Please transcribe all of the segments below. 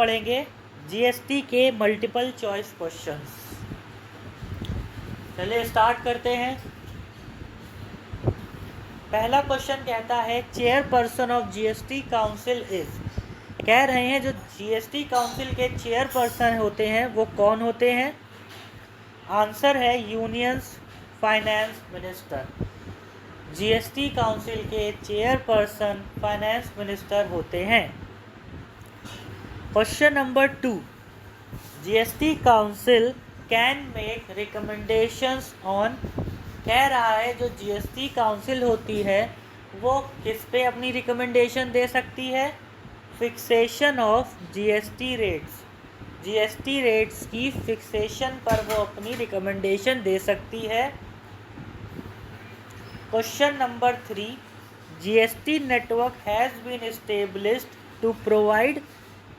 पढ़ेंगे जीएसटी के multiple choice questions. चलिए स्टार्ट करते हैं। पहला क्वेश्चन कहता है chairperson of GST council is. कह रहे हैं जो जीएसटी काउंसिल के चेयरपर्सन होते हैं वो कौन होते हैं। आंसर है unions finance minister. GST council के चेयरपर्सन फाइनेंस मिनिस्टर होते हैं। Question number 2, GST council can make recommendations on. कह रहा है जो जीएसटी काउंसिल होती है वो किस पे अपनी रिकमेंडेशन दे सकती है। Fixation of GST rates. GST rates की फिक्सेशन पर वो अपनी रिकमेंडेशन दे सकती है। Question number 3, GST network has been established to provide.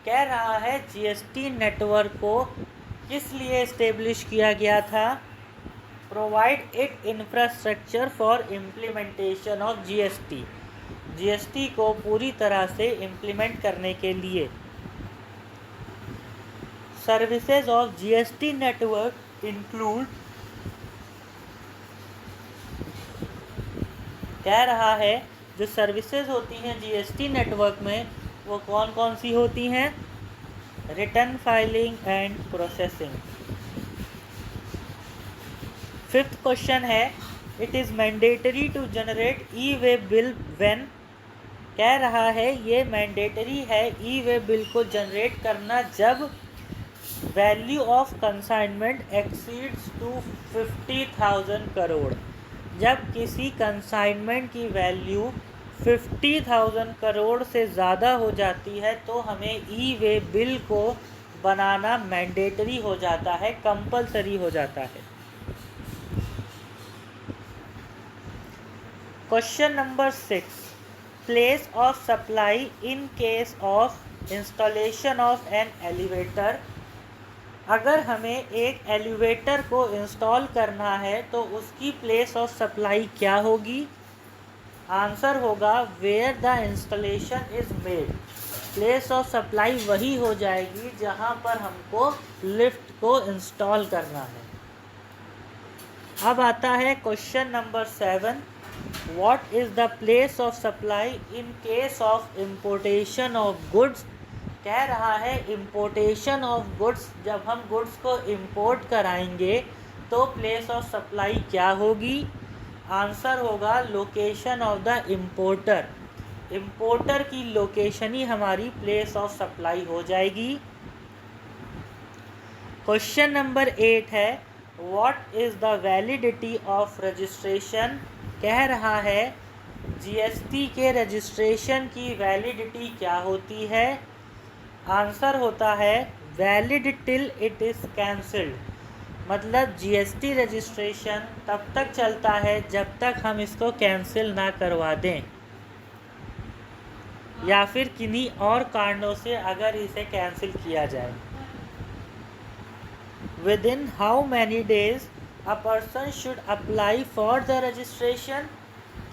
कह रहा है जीएसटी नेटवर्क को किस लिए एस्टेब्लिश किया गया था। Provide it infrastructure for implementation of GST. GST को पूरी तरह से इम्प्लीमेंट करने के लिए। Services of GST network include. कह रहा है जो सर्विसेज होती हैं जीएसटी नेटवर्क में वो कौन कौन सी होती हैं। Return filing and processing. Fifth question है it is mandatory to generate e way bill when. कह रहा है ये मैंडेटरी है ई वे बिल को जनरेट करना जब value of consignment exceeds to 50,000 crore. जब किसी कंसाइनमेंट की वैल्यू 50,000 करोड़ से ज़्यादा हो जाती है तो हमें ई वे बिल को बनाना मैंडेटरी हो जाता है, कंपलसरी हो जाता है। Question number 6, place of supply in case of installation of an elevator. अगर हमें एक एलिवेटर को इंस्टॉल करना है तो उसकी प्लेस ऑफ सप्लाई क्या होगी। आंसर होगा where the installation is made. Place of supply वही हो जाएगी जहां पर हमको लिफ्ट को इंस्टॉल करना है। अब आता है question number 7, what is the place of supply in case of importation of goods. कह रहा है इम्पोर्टेशन ऑफ गुड्स, जब हम गुड्स को इम्पोर्ट कराएंगे तो प्लेस ऑफ सप्लाई क्या होगी। आंसर होगा location of the importer. Importer की लोकेशन ही हमारी प्लेस ऑफ सप्लाई हो जाएगी। क्वेश्चन नंबर 8 है what is the validity of registration. कह रहा है जीएसटी के रजिस्ट्रेशन की वैलिडिटी क्या होती है। आंसर होता है valid till it is cancelled. मतलब जीएसटी रजिस्ट्रेशन तब तक चलता है जब तक हम इसको कैंसिल ना करवा दें या फिर किन्हीं और कारणों से अगर इसे कैंसिल किया जाए। With in how many days a person should apply for the registration.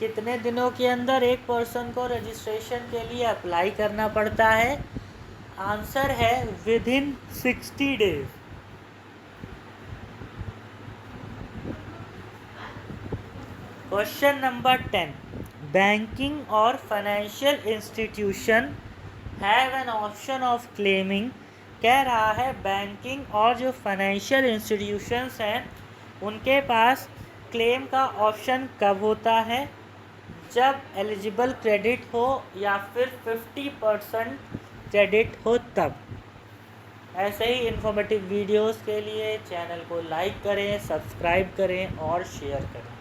कितने दिनों के अंदर एक पर्सन को रजिस्ट्रेशन के लिए अप्लाई करना पड़ता है। आंसर है within 60 days. Question number 10, banking और financial institution have an option of claiming. कह रहा है बैंकिंग और जो फाइनेंशियल इंस्टीट्यूशंस हैं उनके पास क्लेम का ऑप्शन कब होता है। जब एलिजिबल क्रेडिट हो या फिर 50% क्रेडिट हो तब। ऐसे ही इन्फॉर्मेटिव वीडियोस के लिए चैनल को लाइक करें, सब्सक्राइब करें और शेयर करें।